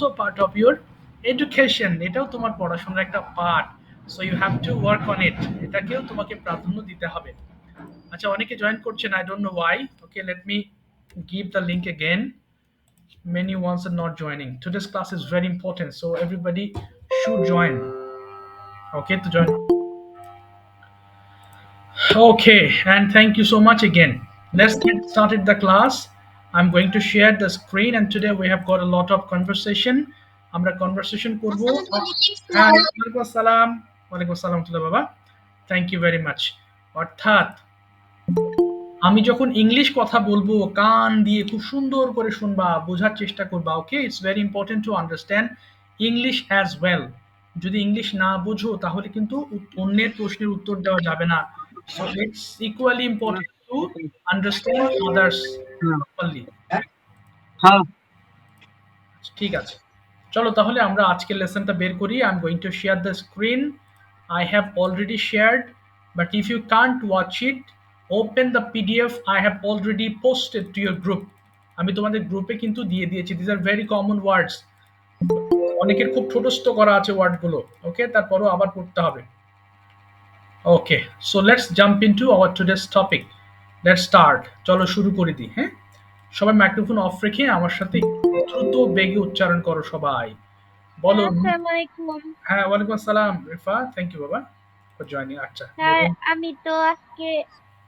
also part of your education. এটাও তোমার পড়াশোনার একটা part. So you have to work on it. এটাকেও তোমাকে প্রাধান্য দিতে হবে। আচ্ছা, অনেকে জয়েন করছেন, I don't know why. Okay, let me give the link again. Many ones are not joining. Today's class is very important, so everybody should join. Okay, to join. Okay, and thank you so much again. Let's get started the class. I'm going to share the screen, and today we have got a lot of conversation. আমরা conversation করব। হ্যাঁ, ওয়ালাইকুম আসসালাম। ওয়ালাইকুম আসসালাম তুলা বাবা। Thank you very much. অর্থাৎ আমি যখন ইংলিশ কথা বলবো কান দিয়ে খুব সুন্দর করে শুনবা, বোঝার চেষ্টা করবা। Okay, it's very important to understand English as well. যদি ইংলিশ না বোঝো তাহলে কিন্তু অন্যের প্রশ্নের উত্তর দেওয়া যাবে না। So it's equally important to understand others properly. হ্যাঁ, ঠিক আছে, চলো তাহলে আমরা আজকের লেসনটা বের করি। I am going to share the screen. I have already shared, but if you can't watch it, open the PDF I have already posted to your group. আমি তোমাদের গ্রুপে কিন্তু দিয়ে দিয়েছি। These are very common words. অনেকের খুব ছোটস্থ করা আছে ওয়ার্ডগুলো। ওকে, তারপরও আবার পড়তে হবে। Okay, so let's jump into our today's topic. Let's start. চলো শুরু করে দিই। হ্যাঁ, সবাই মাইক্রোফোন অফ রেখে আমার সাথে দ্রুত বেগে উচ্চারণ করো সবাই। বলো। আসসালামু আলাইকুম। হ্যাঁ, ওয়ালাইকুম আসসালাম রিফা। থ্যাংক ইউ বাবা ফর জয়নিং। আচ্ছা স্যার, আমি তো আজকে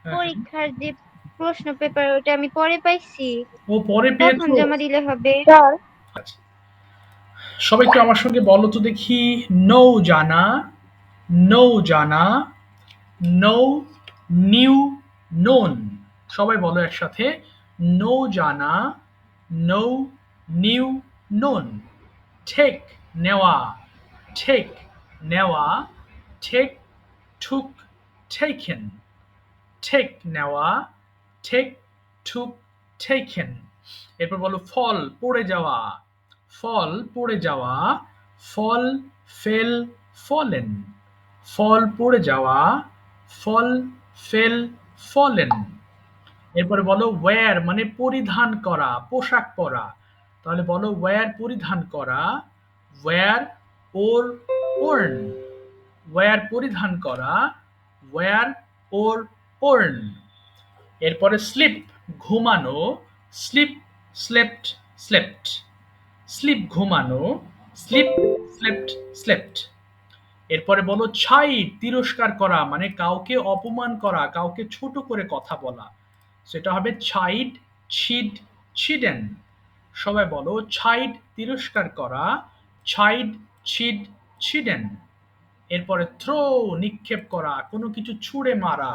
হ্যাঁ, পরীক্ষার যে প্রশ্ন পেপার ওটা আমি পরে পাইছি। ও পরে কখন পেয়েছো? জমা দিলে হবে? আচ্ছা, সবাই একটু আমার সঙ্গে বলো তো দেখি। নৌ জানা, নৌ জানা, নৌ, নিউ, নোন। সবাই বলো একসাথে। নৌ জানা, নৌ, নিউ, নোন। ঠেক নেওয়া, ঠেক নেওয়া, ঠেক, ঠুক, ঠেকেন। ঠেক নেওয়া, ঠেক, ঠুক, ঠেকেন। এরপর বলো ফল পড়ে যাওয়া, ফল পড়ে যাওয়া, ফল, ফেল, ফলেন। ফল পড়ে যাওয়া, ফল, ফেল, ফলেন। এরপরে বলো ওয়্যার মানে পরিধান করা, পোশাক পরা। তাহলে বলো ওয়্যার পরিধান করা, ওয়্যার, ওর, ওর্ন। ওয়্যার পরিধান করা, ওয়্যার, ওর, ওর্ন। এরপরে স্লিপ ঘুমানো, স্লিপ, স্লেপ্ট, স্লেপ্ট। স্লিপ ঘুমানো, স্লিপ, স্লেপ্ট, স্লেপ্ট। এরপরে বলো ছাইড তিরস্কার করা মানে কাউকে অপমান করা, কাউকে ছোট করে কথা বলা। সেটা হবে ছাইড, ছিড, ছিডেন। সবাই বলো ছাইড তিরস্কার করা, ছাইড, ছিড, ছিডেন। এরপরে থ্রো নিক্ষেপ করা, কোনো কিছু ছুঁড়ে মারা।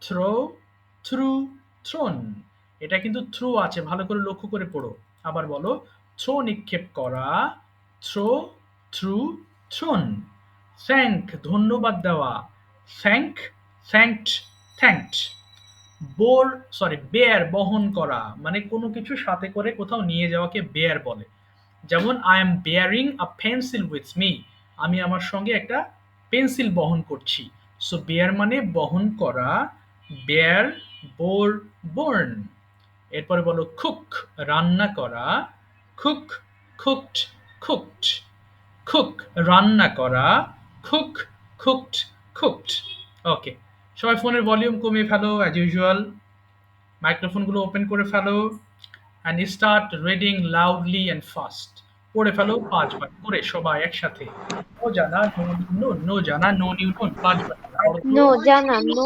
Throw, threw, thrown. এটা কিন্তু থ্রু আছে, ভালো করে লক্ষ্য করে পড়ো। আবার বলো থ্রো নিক্ষেপ করা, থ্রো, থ্রু, থ্রোন। থ্যাঙ্ক ধন্যবাদ দেওয়া, thank, thanked, thanked. Bore bear বহন করা মানে কোনো কিছু সাথে করে কোথাও নিয়ে যাওয়াকে বেয়ার বলে। যেমন I am bearing a pencil with me, আমি আমার সঙ্গে একটা পেন্সিল বহন করছি। সো বেয়ার মানে বহন করা, বেয়ার, বোর, বোর্ন। এরপরে বলো কুক রান্না করা, কুক, কুকড, কুকড। কুক রান্না করা, কুক, কুকড, কুকড। ওকে, সবাই ফোনের ভলিউম কমিয়ে ফেলো অ্যাজ ইউজুয়াল। মাইক্রোফোনগুলো ওপেন করে ফেলো and start reading loudly and fast. পড়ে ফেলো 5 বার করে সবাই একসাথে। নো জানা, নো, নো, নো জানা, নো নিউ, নো। 5 বার পড়ো তো। নো জানা, নো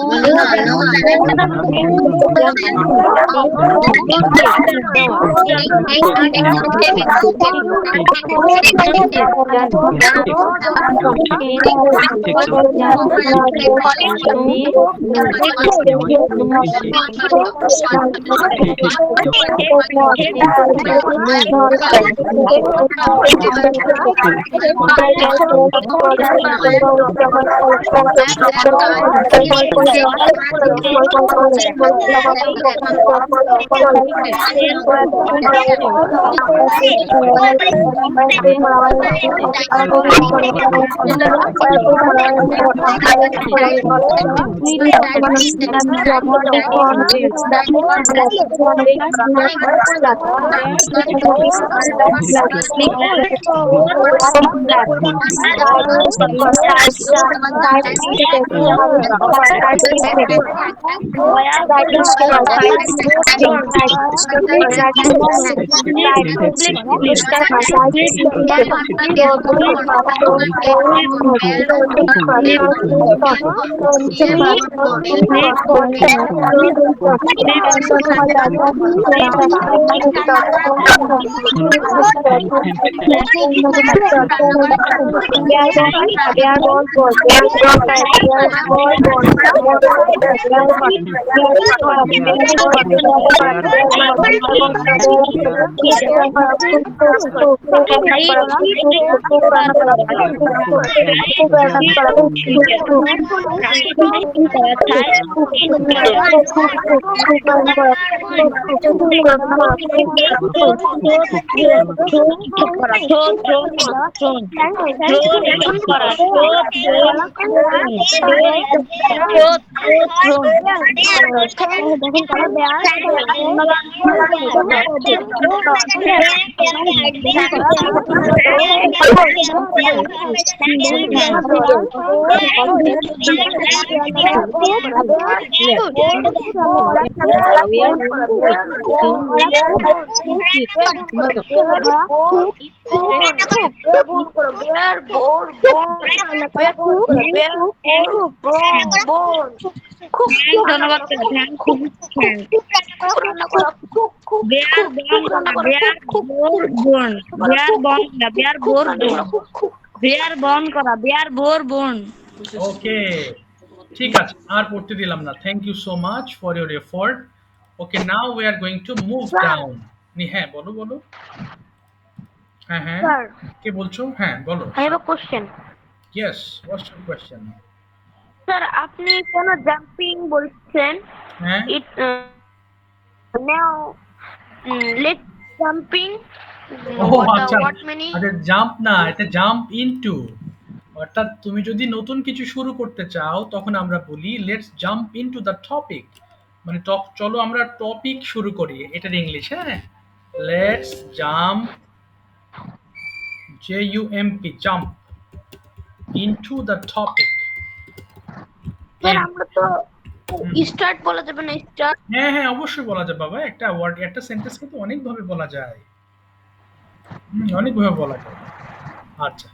ওকে, ঠিক আছে, আর পড়তে দিলাম না। Thank you so much for your effort. Okay, now we are going to move down. হ্যাঁ, বলো বলো। হ্যাঁ হ্যাঁ, Sir, কে বলছো? হ্যাঁ বলো। I have a question. Yes, what's your question? Sir, আপনি কেন জাম্পিং বলছেন? হ্যাঁ, It now let's jumping. ও আচ্ছা What many? আচ্ছা, জাম্প না, এটা জাম্প ইনটু। অর্থাৎ তুমি যদি নতুন কিছু শুরু করতে চাও তখন আমরা বলি let's jump into the topic, মানে চলো আমরা টপিক শুরু করি, এটার ইংলিশ। হ্যাঁ, let's jump, JUMP, jump into the topic. Sir, আমরা তো স্টার্ট বলা যাবে না, স্টার্ট। হ্যাঁ হ্যাঁ, অবশ্যই বলা যায় বাবা। একটা ওয়ার্ড, একটা সেন্টেন্সকে তো অনেকভাবে বলা যায়। অনেকভাবে বলা যায়। আচ্ছা,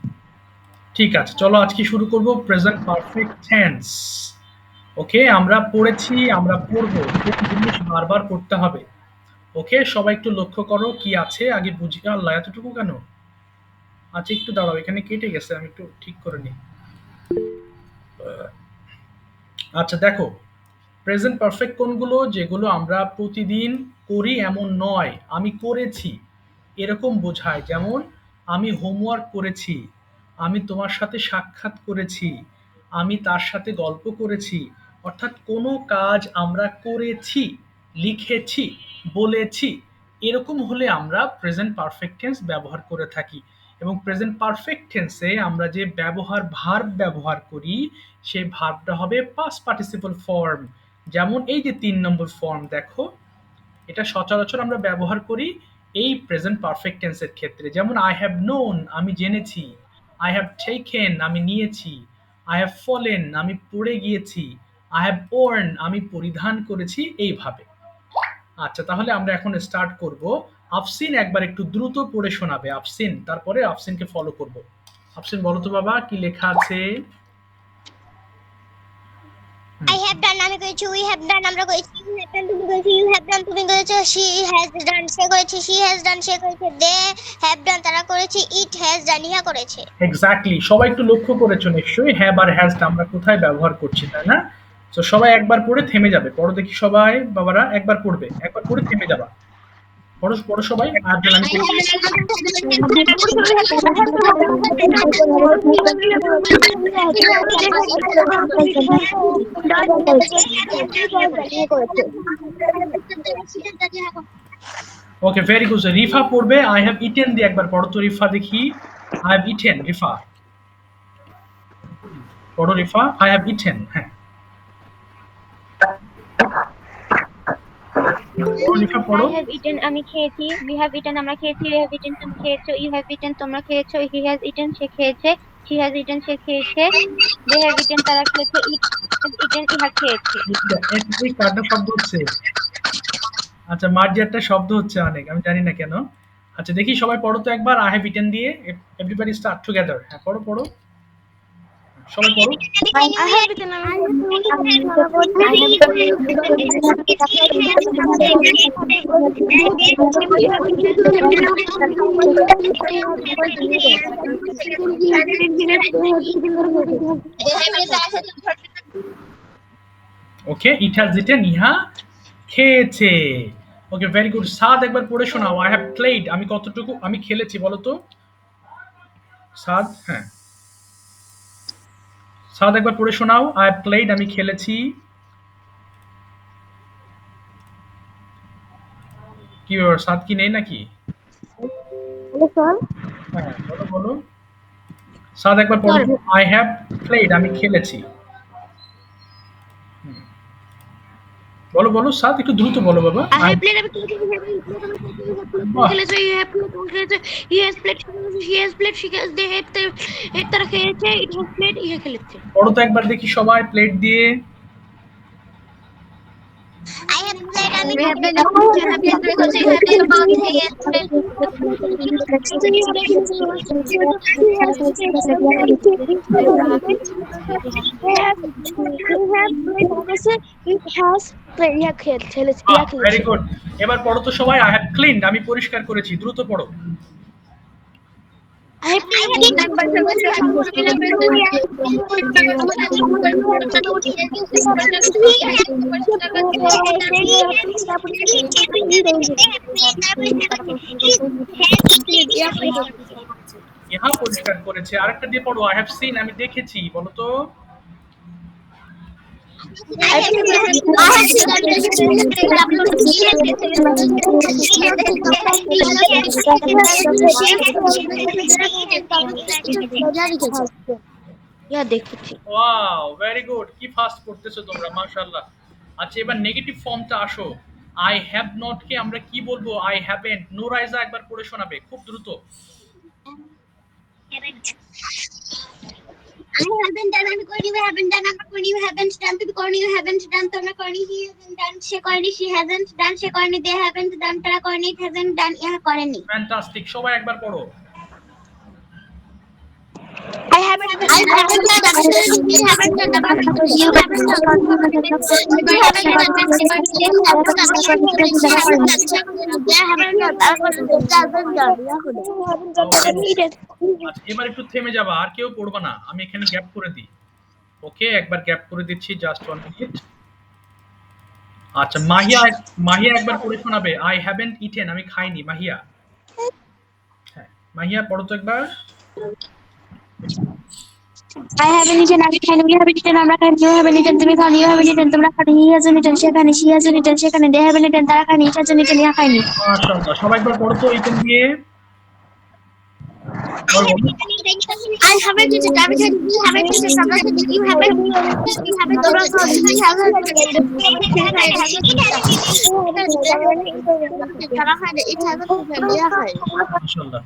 ঠিক আছে, চলো আজকে শুরু করব প্রেজেন্ট পারফেক্ট টেন্স। ওকে, আমরা পড়েছি, আমরা পড়বো, কোন জিনিস বারবার করতে হবে। ওকে, সবাই একটু লক্ষ্য করো কি আছে, আগে বুঝি। আল্লাহ, এতটুকু কেন? আচ্ছা, একটু দাঁড়াও, এখানে কেটে গেছে, আমি একটু ঠিক করে নিই। আচ্ছা দেখো, প্রেজেন্ট পারফেক্ট কোনগুলো? যেগুলো আমরা প্রতিদিন করি এমন নয়, আমি করেছি এরকম বোঝায়। যেমন আমি হোমওয়ার্ক করেছি, আমি তোমার সাথে সাক্ষাৎ করেছি, আমি তার সাথে গল্প করেছি। অর্থাৎ কোনো কাজ আমরা করেছি, লিখেছি, বলেছি, এরকম হলে আমরা প্রেজেন্ট পারফেক্ট টেন্স ব্যবহার করে থাকি। এবং প্রেজেন্ট পারফেক্ট টেন্সে আমরা যে ভার্ব ব্যবহার করি, সেই ভার্বটা হবে পাস্ট পার্টিসিপল ফর্ম। যেমন এই যে ৩ নম্বর ফর্ম দেখো, এটা সচরাচর আমরা ব্যবহার করি এই প্রেজেন্ট পারফেক্ট টেন্সের ক্ষেত্রে। যেমন আই হ্যাভ নোন, আমি জেনেছি। আই হ্যাভ টেকেন, আমি নিয়েছি। আই হ্যাভ ফলেন, আমি পড়ে গিয়েছি। আই হ্যাভ ওর্ন, আমি পরিধান করেছি, এইভাবে। আচ্ছা, তাহলে আমরা এখন স্টার্ট করব। আফসিন একবার একটু দ্রুত পড়ে শোনাবে, আফসিন, তারপরে আফসিনকে ফলো করব। আফসিন, বলো তো বাবা, কি লেখা আছে? I have done, আমি করেছি। We have done, আমরা করেছি। You have done, তুমি করেছি। You have done, তুমি করেছো। She has done, সে করেছে। She has done, সে করেছে। They have done, তারা করেছে। It has done, ইহা করেছে। এক্স্যাক্টলি, সবাই একটু লক্ষ্য করেছো নিশ্চয়ই হ্যাভ আর হ্যাজটা আমরা কোথায় ব্যবহার করছি, তাই না? তো সবাই একবার পড়ে থেমে যাবে, পড়ো দেখি সবাই, বাবারা একবার পড়বে, একবার পড়ে থেমে যাবা। পড়ো পড়ো সবাই। আর আমি ওকে, ভেরি গুড। রিফা পড়বে আই হ্যাভ ইটেন দিয়ে, একবার পড়ো তো রিফা দেখি। আই হ্যাভ ইটেন, রিফা পড়ো। Rifa, I have eaten. হ্যাঁ, নিশা পড়ো। I have eaten আমি খেয়েছি, we have eaten আমরা খেয়েছি, we have eaten তুমি খেয়েছো, you have eaten তোমরা খেয়েছো, he has eaten সে খেয়েছে, she has eaten সে খেয়েছে, they have eaten তারা খেয়েছে, it has eaten ইহা খেয়েছে। এই কারটা শব্দ হচ্ছে। আচ্ছা, মার্জিয়ারটা শব্দ হচ্ছে অনেক, আমি জানি না কেন। আচ্ছা দেখি সবাই পড়ো তো একবার আই হ্যাভ ইটেন দিয়ে, এভরিবডি স্টার্ট টুগেদার। হ্যাঁ পড়ো পড়ো, সবাই পড়ো। I have eaten আমি ওকে, ইট হ্যাজ ইটেন ইহা খেয়েছে। ওকে, ভেরি গুড। সাদ একবার পড়ে শোনাও। আই হ্যাভ প্লেড, আমি কতটুকু আমি খেলেছি বলো তো সাদ। হ্যাঁ সাদ একবার পড়ে শোনাও। আই হ্যাভ প্লেড, আমি খেলেছি। কি ব্যাপার, সাদ কি নেই নাকি? হ্যাঁ বলো বলো সাদ একবার পড়ো। আই হ্যাভ প্লেড, আমি খেলেছি। বলো বলো সাদ, একটু দ্রুত বলো বাবা। I have played আমি খেলেছি, you have played তুমি খেলেছো, he has played he has played she has they have তারা খেয়েছে, it has played ইহা খেলেছে। পড়ো তো একবার দেখি সবাই প্লেট দিয়ে। I have played আমি We have played আমি খেলেছি, you have played about he has played very good. এবার পড়ো তো সবাই। আই হ্যাভ ক্লিনড, আমি পরিষ্কার করেছি। দ্রুত পড়ো। I have played ইহা পরিষ্কার করেছে। আরেকটা দিয়ে পড়ো। আই হ্যাভ সিন, আমি দেখেছি। বলো তো। দেখেছি। Wow, very good. কি ফাস্ট করতেছো তোমরা, মাশাআল্লাহ। আচ্ছা এবার নেগেটিভ ফর্মটা আসো। আই হ্যাভ নট কে আমরা কি বলবো? I haven't. নোরাইজা একবার পড়ে শোনাবে খুব দ্রুত। I haven't done আমি করিনি, we haven't done আমরা করিনি, we haven't done তুমি করনি, you haven't done তোমরা করনি, he hasn't done সে করেনি, she hasn't done সে করেনি, they haven't done তারা করেনি, it hasn't done ইহা করেনি। ফ্যান্টাস্টিক, সবাই একবার পড়ো। I haven't I haven't done আমি করিনি, we haven't done আমরা করিনি, you haven't done we haven't done they haven't done she hasn't done they haven't done তারা করেনি, it hasn't done আচ্ছা এবার একটু থেমে যাবা, আর কেউ পড়বা না। আমি এখানে গ্যাপ করে দিই। ওকে, একবার গ্যাপ করে দিচ্ছি, জাস্ট 1 মিনিট। আচ্ছা মাহিয়া, মাহিয়া একবার পড়ে শোনাবে। আই হ্যাভেন্ট ইটেন, আমি খাইনি। মাহিয়া, হ্যাঁ মাহিয়া পড়ো তো একবার। I haven't eaten আমি খাইনি, we haven't eaten আমরা খাইনি, you haven't eaten তুমি খাওনি, you haven't eaten তোমরা খাওনি, he hasn't eaten সে খায়নি, she hasn't eaten সে খায়নি, they haven't eaten তারা খায়নি, it hasn't eaten ইহা খায়নি। মাশাআল্লাহ, সবাই একবার পড়ো তো ইটেন দিয়ে। I haven't eaten আমি খাইনি, we haven't eaten আমরা খাইনি, you haven't we haven't তোমরা খাওনি, we haven't তারা খায়নি, it hasn't ইহা খায়নি। মাশাআল্লাহ,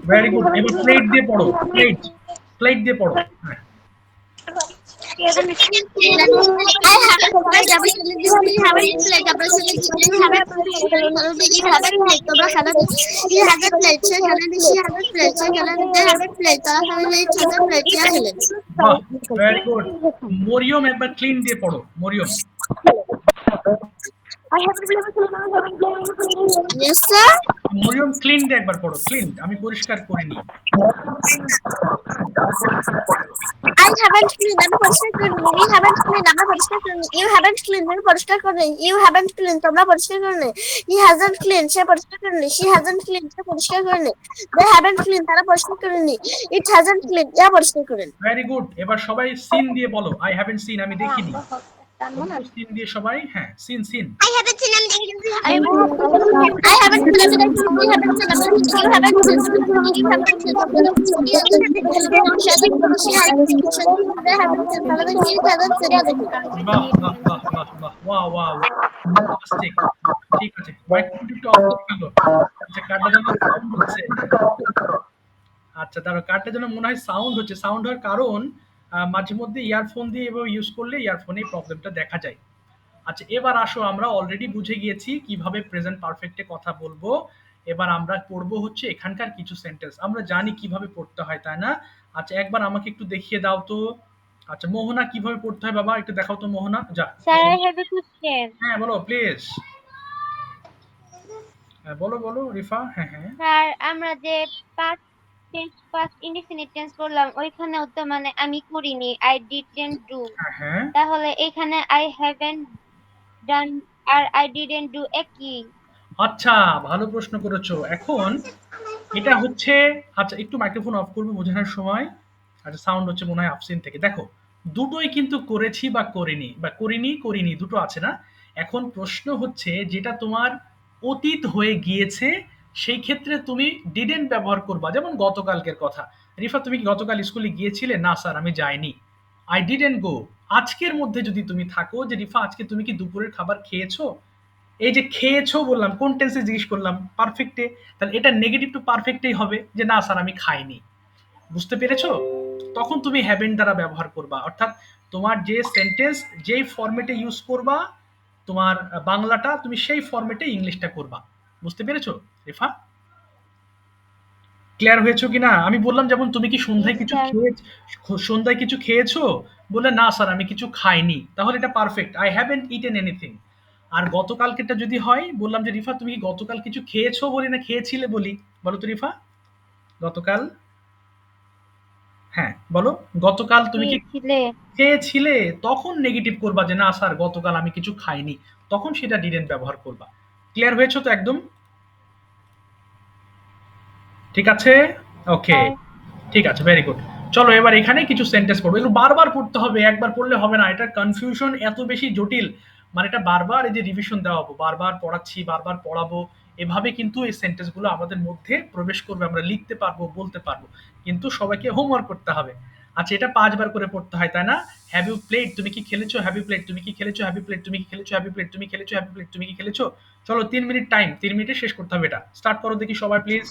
ভেরি গুড। এবার প্লেট দিয়ে পড়ো। প্লেট, প্লেট দিয়ে পড়ো। হ্যাঁ I haven't played আমি খেলেছি, we haven't played আমরা খেলেছি, we haven't played you haven't played তোমরা খেলেনি, you haven't played সে খেলেনি, she hasn't played সে খেলেনি, they haven't played তারা খেলেনি, it hasn't played ইহা খেলেনি। বাহ, ভেরি গুড। মরিয়ম একবার ক্লিন দিয়ে পড়ো। Maryam. Yes sir, Maryam clean দিয়ে একবার পড়ো। ক্লিন, আমি পরিষ্কার করিনি। I haven't cleaned আমি পরিষ্কার করিনি, we haven't cleaned আমরা পরিষ্কার করিনি, you haven't cleaned তুমি পরিষ্কার করনি, you haven't cleaned তোমরা পরিষ্কার করনি, he hasn't cleaned সে পরিষ্কার করেনি, she hasn't cleaned সে পরিষ্কার করেনি, they haven't cleaned তারা পরিষ্কার করেনি, it hasn't cleaned ইহা পরিষ্কার করেনি। Very good. এবার সবাই সিন দিয়ে বলো। আই হ্যাভেন্ট সিন, আমি দেখিনি। সিন দিয়ে সবাই। হ্যাঁ scene scene. I haven't seen আমি দেখিনি, I haven't seen বাহ বাহ বাহ বাহ বাহ, ওয়াও ওয়াও, ঠিক ঠিক আছে, মাইক্রোফোনটা একটু অফ করে ফেলো। আচ্ছা, কারটা যেন সাউন্ড হচ্ছে। আচ্ছা, দাঁড়াও, কারটা যেন মনে হয় সাউন্ড হচ্ছে। সাউন্ড হওয়ার কারণ মাঝে মধ্যে ইয়ারফোন দিয়ে এভাবে ইউজ করলে ইয়ারফোনে প্রবলেমটা দেখা যায়। আচ্ছা, এবার আসো, আমরা অলরেডি বুঝে গিয়েছি কিভাবে প্রেজেন্ট পারফেক্টে কথা বলবো। এবার আমরা পড়বো হচ্ছে এখানকার কিছু সেন্টেন্স। আমরা জানি কিভাবে পড়তে হয়, তাই না? আচ্ছা, একবার আমাকে একটু দেখিয়ে দাও তো। আচ্ছা, মোহনা, কিভাবে পড়তে হয় বাবা, একটু দেখাও তো মোহনা, যা। Sir I have a question. হ্যাঁ, বলো প্লিজ। হ্যাঁ, বলো বলো রিফা। হ্যাঁ হ্যাঁ। স্যার আমরা যে past tense past indefinite tense করলাম ওইখানেও তো মানে আমি করিনি, আই ডিডন্ট ডু। হ্যাঁ হ্যাঁ। তাহলে এখানে আই হ্যাভেন্ট ডান আর আই ডিডন্ট ডু একই। আচ্ছা, ভালো প্রশ্ন করেছো। এখন এটা হচ্ছে, আচ্ছা একটু মাইক্রোফোন অফ করবো বোঝানোর সময়। আচ্ছা, সাউন্ড হচ্ছে মনে হয় আফসিন থেকে। দেখো, দুটোই কিন্তু করেছি বা করিনি, বা করিনি করিনি, দুটো আছে না? এখন প্রশ্ন হচ্ছে যেটা তোমার অতীত হয়ে গিয়েছে সেই ক্ষেত্রে তুমি ডিডেন্ট ব্যবহার করবা। যেমন গতকালকের কথা, রিফা তুমি কি গতকাল স্কুলে গিয়েছিলে? না স্যার, আমি যাইনি, আই ডিডেন্ট গো। আজকের মধ্যে যদি তুমি থাকো যে রিফা আজকে তুমি কি দুপুরের খাবার খেয়েছো, এই যে খেয়েছো বললাম, কোন টেন্সে জিজ্ঞেস করলাম? পারফেক্টে। তাহলে এটা নেগেটিভ টু পারফেক্টেই হবে যে না স্যার আমি খাইনি। বুঝতে পেরেছো? তখন তুমি হ্যাভেন্ট দ্বারা ব্যবহার করবা, অর্থাৎ তোমার যে সেন্টেন্স যেই ফরম্যাটে ইউজ করবা তোমার বাংলাটা, তুমি সেই ফরম্যাটে ইংলিশটা করবা। বুঝতে পেরেছো রেফা? ক্লিয়ার হয়েছো কিনা? আমি বললাম যেমন তুমি কি সন্ধ্যায় কিছু স্যার সন্ধ্যায় কিছু খেয়েছো? বললে না স্যার আমি কিছু খাইনি, তাহলে এটা perfect, I haven't eaten anything. আর গতকালকেরটা যদি হয়, বললাম যে রিফা তুমি কি গতকাল কিছু খেয়েছো বলি না খেয়েছিলে বলি? বলো তো রিফা, গতকাল। হ্যাঁ বলো, গতকাল তুমি কি খেয়েছিলে। খেয়েছিলে? তখন নেগেটিভ করবা যে না স্যার গতকাল আমি কিছু খাইনি, তখন সেটা ডিডেন্ট ব্যবহার করবা। ক্লিয়ার হয়েছো তো একদম? ঠিক আছে, ওকে, স্যার ঠিক আছে, ভেরি গুড। চলো এবার এখানে কিছু সেন্টেন্স পড়বো, এগুলো বারবার পড়তে হবে, একবার পড়লে হবে না, এটার কনফিউশন এত বেশি জটিল। মানে এটা বারবার এই যে রিভিশন দেওয়া হবো, বারবার পড়াচ্ছি, বারবার পড়াবো, এভাবে কিন্তু এই সেন্টেন্সগুলো আমাদের মধ্যে প্রবেশ করবে, আমরা লিখতে পারবো, বলতে পারবো, কিন্তু সবাইকে হোমওয়ার্ক করতে হবে। আচ্ছা, এটা 5 বার করে পড়তে হয়, তাই না? হ্যাভ ইউ প্লেড, তুমি কি খেলেছো? হ্যাভ ইউ প্লেড, তুমি কি খেলেছো? হ্যাভ ইউ প্লেড, তুমি কি খেলেছো? হ্যাভ ইউ প্লেড, তুমি খেলেছো? হ্যাভ ইউ প্লেড, তুমি কি খেলেছো? চলো 3 মিনিট টাইম, 3 মিনিটে শেষ করতে হবে এটা। স্টার্ট করো দেখি সবাই প্লিজ।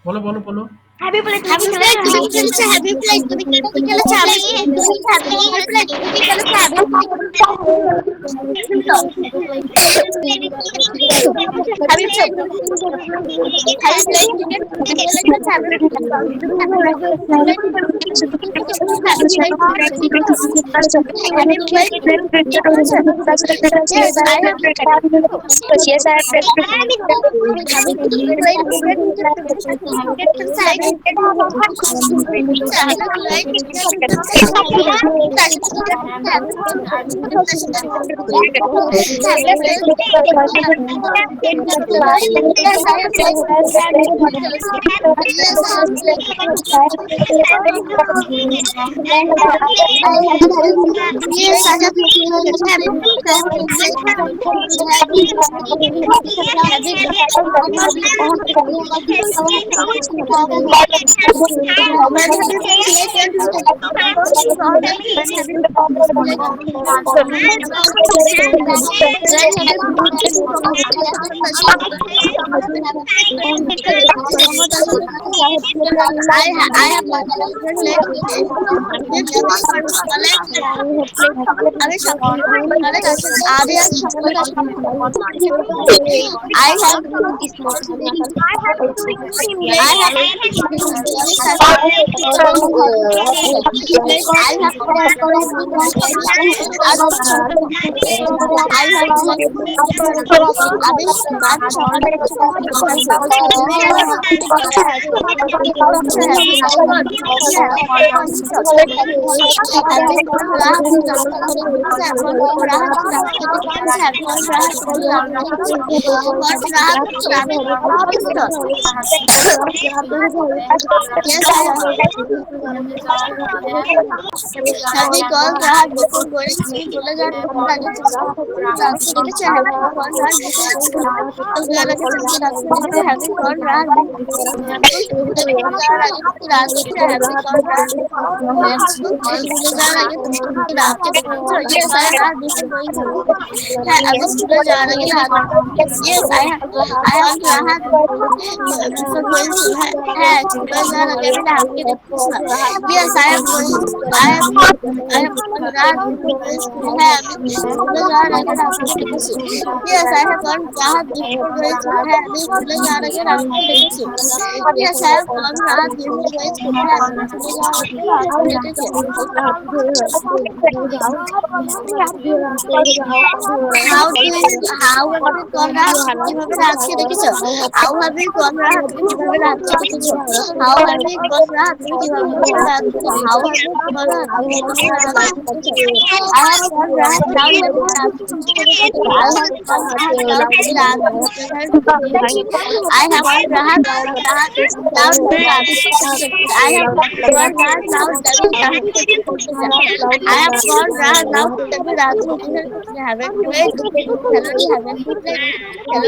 বলো বলো বলো। Happy plate Have you played? তুমি কি খেলেছো? Have you played? তুমি কি খেলেছো? Have you played? তুমি কি খেলেছো? Have you played? Have you played? Yes, I have. Yes, I Yes, I have. Have we called Rahat before going to school? बोला जा रहा है रात को देखा have we called Rahat before school? तो क्या लगे सबके रात को देखा have we called Rahat before तो बोला जा रहा है कि रात को देखा have we called Rahat before बोला जा रहा है कि रात के देखा तो yes I have before going to school है अगर बोला जा रहा है कि रात yes I have Rahat before going to है बोला जा रहा है कि रात के देखा yes I am going I have gone Rahat before going to school है अभी बोला जा रहा है कि रात के देखा yes I have gone Rahat before going to school है अभी बोला जा रहा है कि रात के देखा yes I have gone Rahat before going to school है अभी बोला जा रहा है कि रात के देखा how do you how have you gone Rahat কিভাবে রাত কে দেখেছো how have you gone Rahat কিভাবে রাত কে দেখেছো how have you gone Rahat কিভাবে রাত কে how have you gone Rahat কিভাবে রাত কে দেখেছো I have gone Rahat down the রাত কে দেখেছো I have gone Rahat down the রাত I have gone Rahat down the রাত কে দেখেছো I have gone Rahat down the রাত কে দেখেছো I have gone Rahat down the রাত কে দেখেছো haven't played hello haven't played hello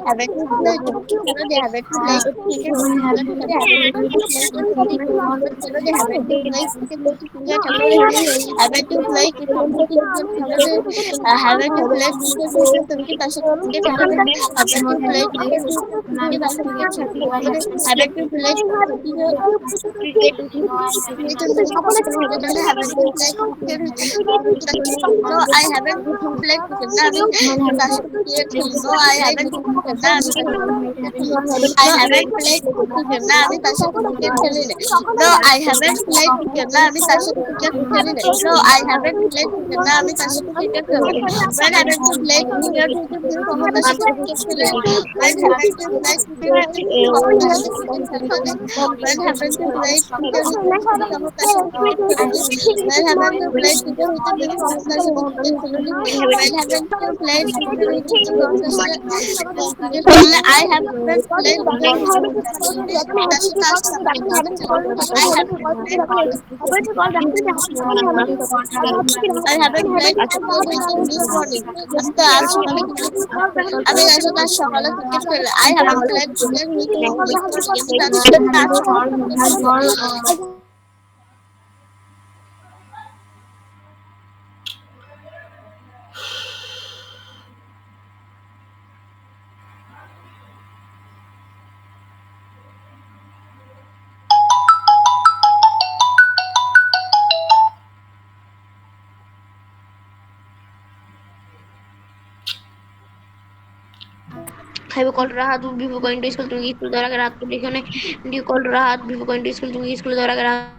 haven't played hello haven't played hello haven't played No, I haven't played cricket. No, I haven't I haven't played cricket. No, I haven't played cricket. No, I haven't played cricket. No, when haven't you played cricket? When haven't you played cricket? When haven't you played cricket? When haven't you played cricket? When haven't you played I haven't played I haven't I haven't played this morning. तो आज सकाले अभी ऐसा तो आज सकाले cricket खेल I haven't played cricket Have you called Rahat before going to school? तुम स्कूल दौरा कर रात को लिखो ने. Do you call Rahat before going to school? तुम स्कूल दौरा कर रात.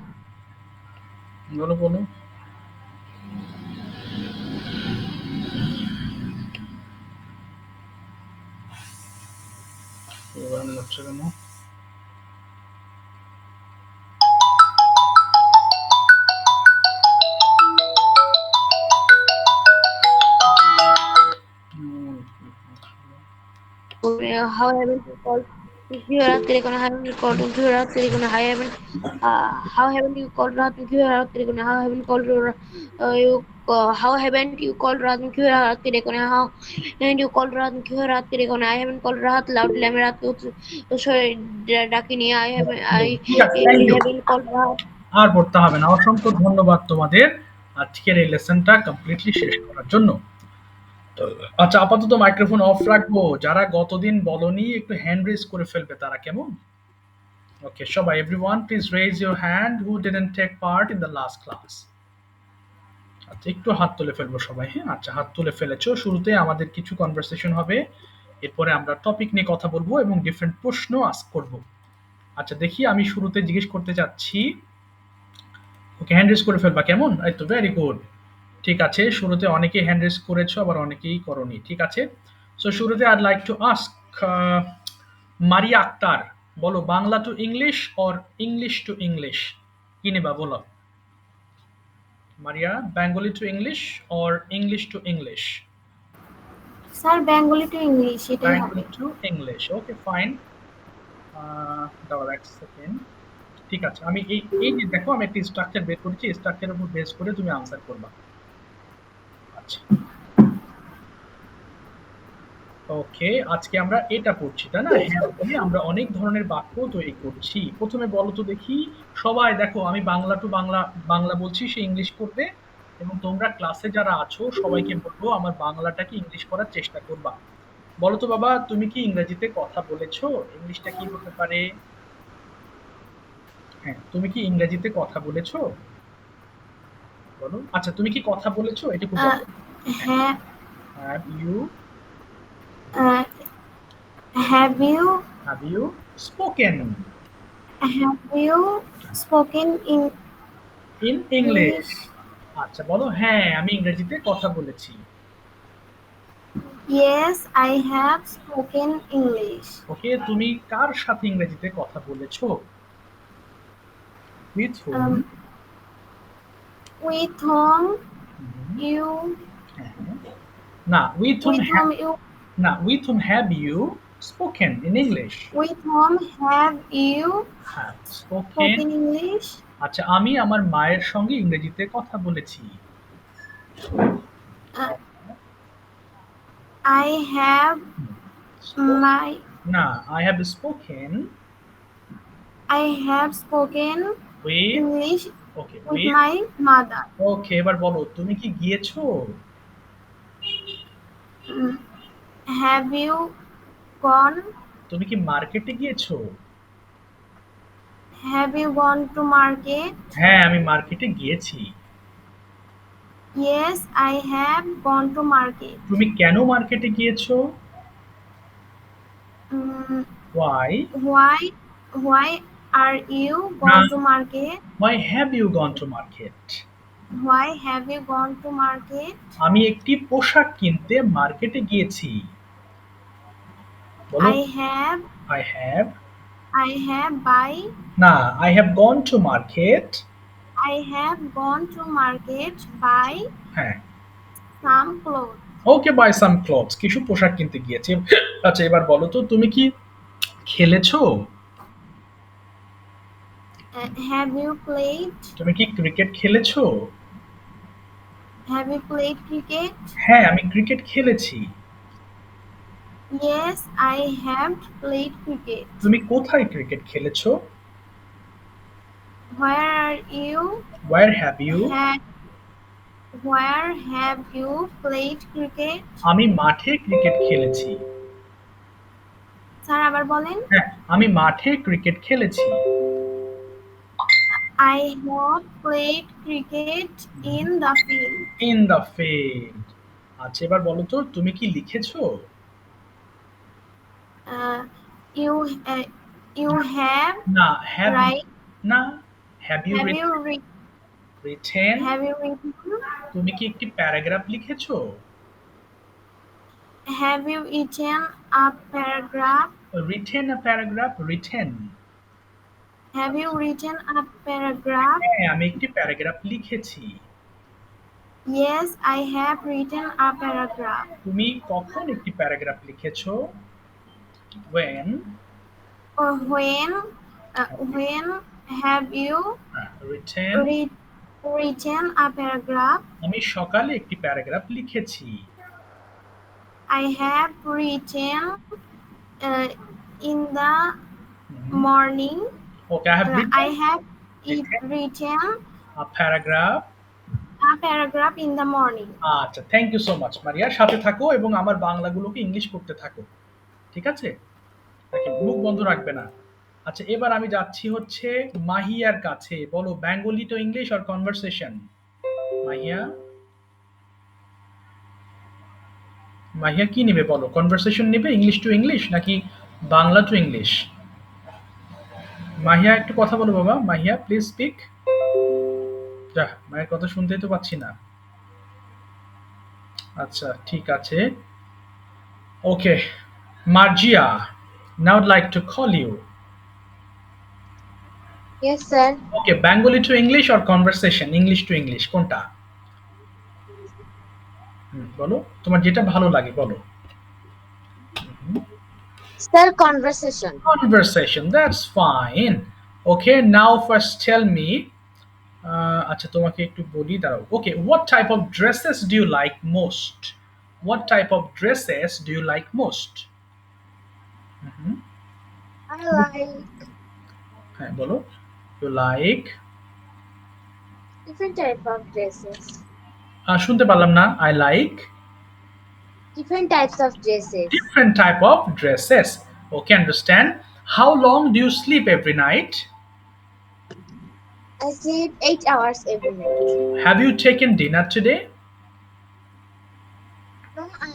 বলো বলো এবার হচ্ছে কেন How haven't you called? If you are तेरे को ना haven't you called? If you are तेरे को ना how haven't you called Rahat? If you are तेरे को ना how haven't called you how haven't you called Rahat? If you are तेरे को ना how haven't you called Rahat? If you are तेरे को ना I haven't called Rahat loudly. मैं रात को sorry डाकी नहीं I haven't called Rahat. আর পড়তে হবে না অসংখ্য ধন্যবাদ তোমাদের আজকের এই লেসনটা কমপ্লিটলি শেষ করার জন্য আচ্ছা আপাতত মাইক্রোফোন অফ রাখবো যারা গতদিন বলনি একটু হ্যান্ড রেজ করে ফেলবে তারা কেমন ওকে সবাই everyone please raise your hand who didn't take part in the last class আচ্ছা একটু হাত তুলে ফেলবো সবাই হ্যাঁ আচ্ছা হাত তুলে ফেলেছো শুরুতে আমাদের কিছু কনভারসেশন হবে এরপরে আমরা টপিক নিয়ে কথা বলবো এবং ডিফারেন্ট প্রশ্ন আস্ক করব আচ্ছা দেখি আমি শুরুতে জিজ্ঞেস করতে চাচ্ছি ওকে হ্যান্ড রেজ করে ফেলবা কেমন এই তো ভেরি গুড ঠিক আছে শুরুতে অনেকেই হ্যান্ড রেজ করেছো আবার অনেকেই করনি ঠিক আছে সো শুরুতে I'd like to ask মারিয়া আক্তার, বলো Bangla two English or English to English, কি নেবা বলো? মারিয়া, Bengali to English or English to English? Sir Bengali to English এটাই হবে। Bengali to English, okay fine. দাঁড়াও এক সেকেন্ড। ঠিক আছে, আমি এই এই যে দেখো আমি একটা স্ট্রাকচার বের করেছি, স্ট্রাকচারের উপর বেস করে তুমি আনসার করবা। আচ্ছা ওকে, আজকে আমরা এটা পড়ছি তাই না? হ্যাঁ বলে আমরা অনেক ধরনের বাক্য তৈরি করছি। প্রথমে বলো তো দেখি, সবাই দেখো আমি বাংলা টু বাংলা বাংলা বলছি, সে ইংলিশ করবে, এবং তোমরা ক্লাসে যারা আছো সবাইকে বলবো আমার বাংলাটাকে ইংলিশ করার চেষ্টা করবা। বলো তো বাবা, তুমি কি ইংরেজিতে কথা বলেছো? ইংলিশটা কি হতে পারে? হ্যাঁ, তুমি কি ইংরেজিতে কথা বলেছো? বলো। আচ্ছা, তুমি কি কথা বলেছো এটুকু বলো। হ্যাঁ, have you have you spoken spoken in in English? আচ্ছা বলো, হ্যাঁ আমি ইংরেজিতে কথা বলেছি। Yes I have spoken English. Okay, তুমি কার সাথে ইংরেজিতে কথা বলেছো? With whom? With home you না, with whom with home you না, with whom have you spoken in English? With home have you হ্যাঁ, স্পোকেন। Spoken English. আচ্ছা, আমি আমার মায়ের সঙ্গে ইংরেজিতে কথা বলেছি। আই হ্যাভ মাই না, I have spoken I have spoken with, English okay with with, my mother. ওকে এবার বলো, তুমি কি গিয়েছো? Mm, Have you gone? তুমি কি মার্কেটে গিয়েছো? Have you gone to market? হ্যাঁ, আমি মার্কেটে গিয়েছি। Yes, I have gone to market. তুমি কেন মার্কেটে গিয়েছো? Mm, Why? why are you না, gone to market? why have you gone to market? Why have you gone to market? আমি একটি পোশাক কিনতে মার্কেটে গিয়েছি। বলো। I I have buy. না, I have gone to market। I have gone to market buy হ্যাঁ, some clothes. ওকে বাই সাম clothes, কিছু পোশাক কিনতে গিয়েছি। আচ্ছা এবার বলো তো, তুমি কি খেলেছো? Have you played? তুমি কি cricket খেলেছো? Have you played cricket? হ্যাঁ, আমি ক্রিকেট খেলেছি। Yes, I have played cricket. তুমি কোথায় cricket খেলেছো? Where are you? Where have you? Where have you played cricket? আমি মাঠে ক্রিকেট খেলেছি। স্যার আবার বলেন। হ্যাঁ, আমি মাঠে ক্রিকেট খেলেছি। I have played cricket in the field. In the field। আচ্ছা এবার বলো তো, তুমি কি লিখেছো? Uh, you you have না, have right. না, have you Have you written? have you written? তুমি কি একটি প্যারাগ্রাফ লিখেছো? Have you eaten a paragraph? Written a paragraph? Written। Have you written a paragraph? হ্যাঁ, আমি একটি প্যারাগ্রাফ লিখেছি। Yes, I have written a paragraph. তুমি কখন একটি প্যারাগ্রাফ লিখেছো? When? When have you written? written a paragraph? আমি সকালে একটি প্যারাগ্রাফ লিখেছি। I have written in the morning. Okay, I have written a paragraph in the morning. আচ্ছা, thank you so much Maria. সাথে থাকো এবং আমার বাংলাগুলোকে ইংলিশ করতে থাকো, ঠিক আছে? দেখো, মুখ বন্ধ রাখবে না। আচ্ছা এবার আমি যাচ্ছি হচ্ছে মাহিয়ার কাছে। বলো Bengali to English or conversation? Mahiya, Mahiya কি নেবে বলো? কনভারসেশন নেবে, ইংলিশ টু ইংলিশ, নাকি বাংলা টু ইংলিশ? মাহিয়া একটু কথা বলো বাবা। Mahiya please speak. যা, মায়ের কথা শুনতেই তো পাচ্ছি না। আচ্ছা ঠিক আছে, Okay, Margia, now I'd like to call you. Yes, sir. Okay, Bengali to English or conversation? English to English কোনটা? বলো তোমার যেটা ভালো লাগে বলো। Sir, conversation. Conversation, that's fine. Okay, now first tell me, আচ্ছা তোমাকে একটু বলি দাঁড়াও। Okay, what type of dresses do you like most? What type of dresses do you like most? I like হ্যাঁ বলো। You like, different type of dresses. শুনতে পারলাম না। I like Different types of dresses. different type of dresses. Okay, understand. How long do you sleep every night? I sleep 8 hours every night. Have you taken dinner today? No, I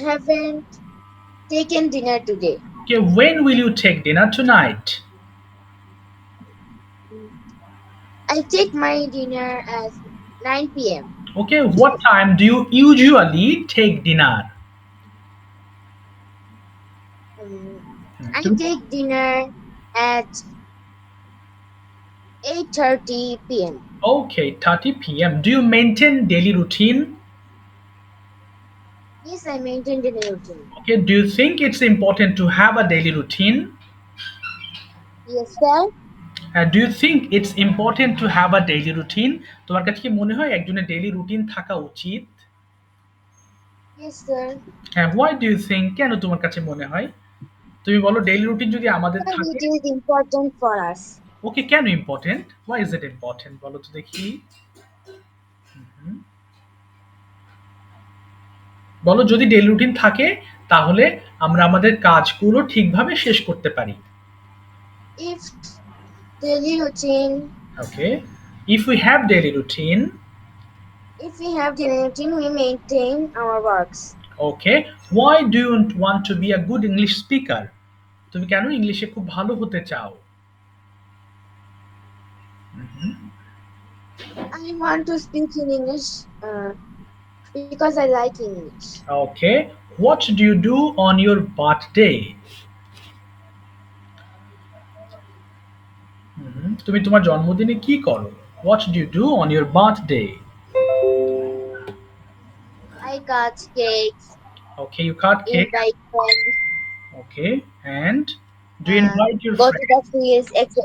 haven't taken dinner today. Okay, when will you take dinner tonight? I take my dinner at 9 p.m. Okay, what time do you usually take dinner? I take dinner at 8:30 p.m. Okay, 30 p.m. Do you maintain daily routine? Yes, I maintain daily routine. Okay, do you think it's important to have a daily routine? Yes, sir. Do you think it's important to have a daily routine? তোমার কাছে কি মনে হয় একজনের daily routine থাকা উচিত? Yes, sir. হ্যাঁ, why do you think, কেন তোমার কাছে মনে হয়? তুমি বলো ডেইলি রুটিন যদি আমাদের Sir, থাকে। it is important for us. ওকে, কেন important? Why is it important? বলো তো দেখি। বলো যদি ডেইলি রুটিন থাকে তাহলে আমরা আমাদের কাজগুলো ঠিকভাবে শেষ করতে পারি। If daily routine, Okay, if we have daily routine, if we have daily routine, we maintain our works. okay, why do you want to be a good English speaker? তুমি কেন ইংলিশে খুব ভালো হতে চাও? I want to speak in English because I like English. Okay, what do you do on your birthday? তুমি তোমার জন্মদিনে কি করো? What do you do on your birthday? I cut cakes, Okay, you cut cake. invite friends, Okay, and do you invite your go to friends? the fields, etc.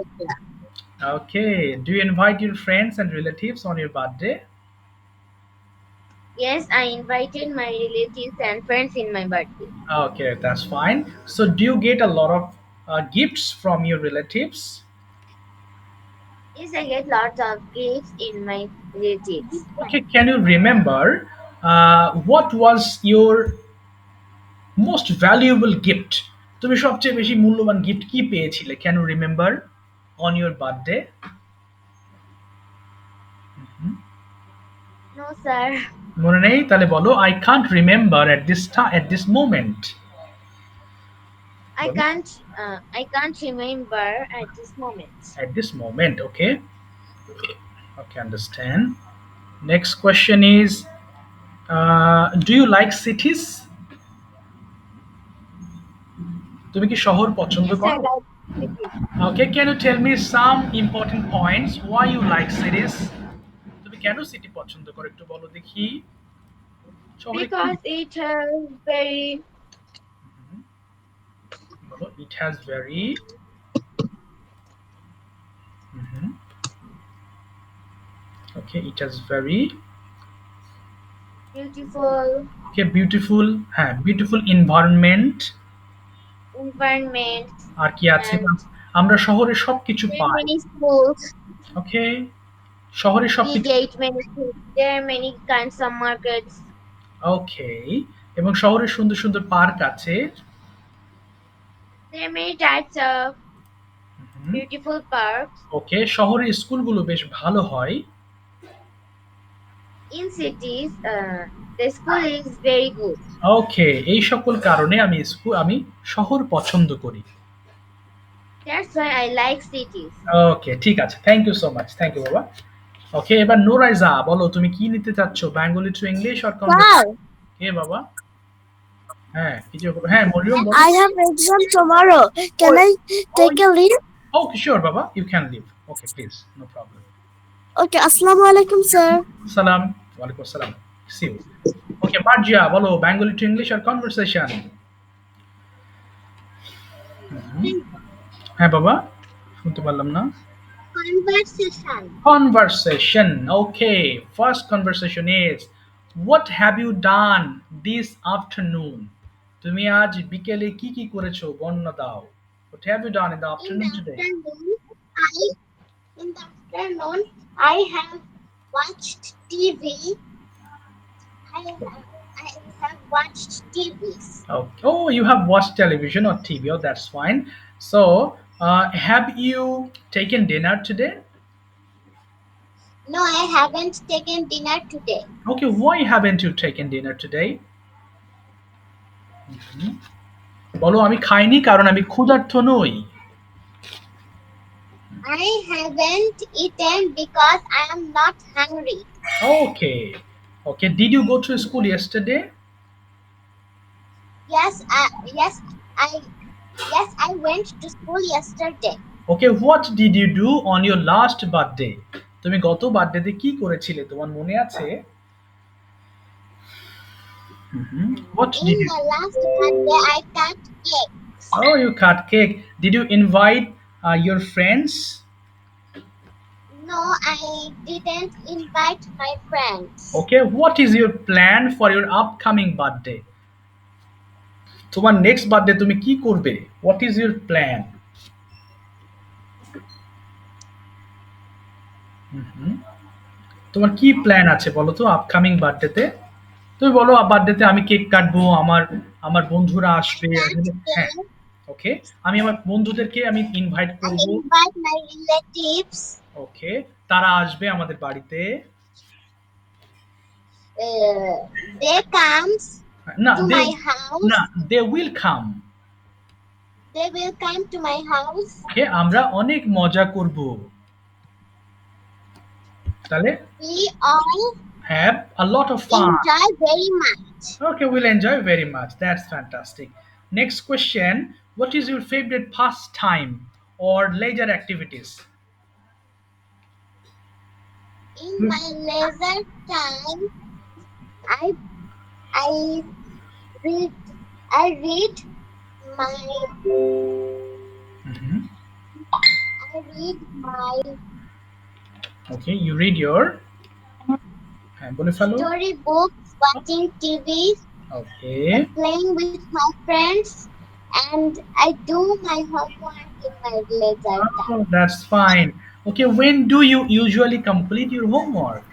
Okay, do you invite your friends and relatives on your birthday? Yes, I invited my relatives and friends in my birthday. Okay, that's fine. So, do you get a lot of gifts from your relatives? Yes, I get lots of gifts in my relatives. Okay, can you remember what was your most valuable gift? তুমি সবচেয়ে বেশি মূল্যবান gift কি পেয়েছিলে? Can you remember on your birthday? No, sir. মনে নেই? তাহলে বলো I can't remember at this time, at this moment. I can't remember at this moment. At this moment, okay. Okay, understand. Next question is, do you like cities? তুমি কি শহর পছন্দ Yes, I করো? like cities Okay, can you tell me some important points why you like cities? তুমি কেন city পছন্দ করো একটু বলো দেখি। শহরে কি because it has very বলো? It has very okay, it has very beautiful okay, beautiful, হ্যাঁ, beautiful environment। environment আর কি আছে? and আমরা শহরে সবকিছু there are pi. many schools. ওকে, শহরে We সবকিছু get many schools. There are many kinds of markets. ওকে, এবং শহরে সুন্দর সুন্দর পার্ক আছে। There are many types of beautiful parks. ওকে, শহরের স্কুলগুলো বেশ ভালো হয়। In cities, the school is very good. ওকে, এই সকল কারণে আমি শহর পছন্দ করি। That's why I like cities. Okay, ঠিক আছে, thank you so much, thank you বাবা। ওকে, এবার নোরাইজা বলো তুমি কি নিতে চাচ্ছ, Bengali to English or sir কে বাবা? হ্যাঁ, কিছু হ্যাঁ, মরিয়ম বলো। I have exam tomorrow. Can I take a leave? Okay, sure, Baba. You can leave. Okay, please. No problem. Okay, Assalamu alaikum, sir. Salam. Walaikum salam. See you. Okay, Marjia, বলো Bengali to English or conversation? হ্যাঁ বাবা, শুনতে পারলাম না। Conversation. Conversation. Okay, first conversation is what have you done this afternoon? তুমি আজ বিকেলে কি কি করেছো বর্ণনা দাও। What have you done in the In afternoon the today? afternoon, I have watched TV. I have watched TVs. Okay. Oh, you have watched television or TV. Oh, that's fine. So, have you taken dinner today? No, I haven't taken dinner today. Okay, why haven't you taken dinner today? বলো আমি খাইনি কারণ আমি ক্ষুধার্ত নই। I haven't eaten because I am not hungry. Okay. Okay, did you go to school yesterday? Yes, I went to school yesterday. Okay, what did you do on your last birthday? তুমি গত বার্থডেতে কি করেছিলে তোমার মনে আছে? What In did you my last birthday, I cut cake. Oh, you cut cake. Did you invite your friends? No, I didn't invite my friends. Okay, what is your plan for your upcoming birthday? তোমার next birthday তুমি কি করবে? What is your plan? তোমার কি plan আছে বলো তো upcoming বার্থডেতে? তুমি বলো বার্থডেতে আমি কেক কাটবো, আমার আমার বন্ধুরা আসবে। হ্যাঁ, ওকে, আমি আমার বন্ধুদেরকে আমি ইনভাইট I করব। invite my relatives. ওকে, তারা আসবে আমাদের বাড়িতে। They comes না, to my house. না, they will come. They will come to my house. ওকে, আমরা অনেক মজা করব। তাহলে We all have a lot of fun. enjoy very much. Okay, we'll enjoy very much. That's fantastic. Next question, what is your favorite pastime or leisure activities? In my leisure time, I read my Mhm. I read my Okay, you read your বলে ফেলো। story books, watching TV, Okay. playing with my friends, and I do my homework in my leisure time. Oh, that's fine. Okay, when do you usually complete your homework?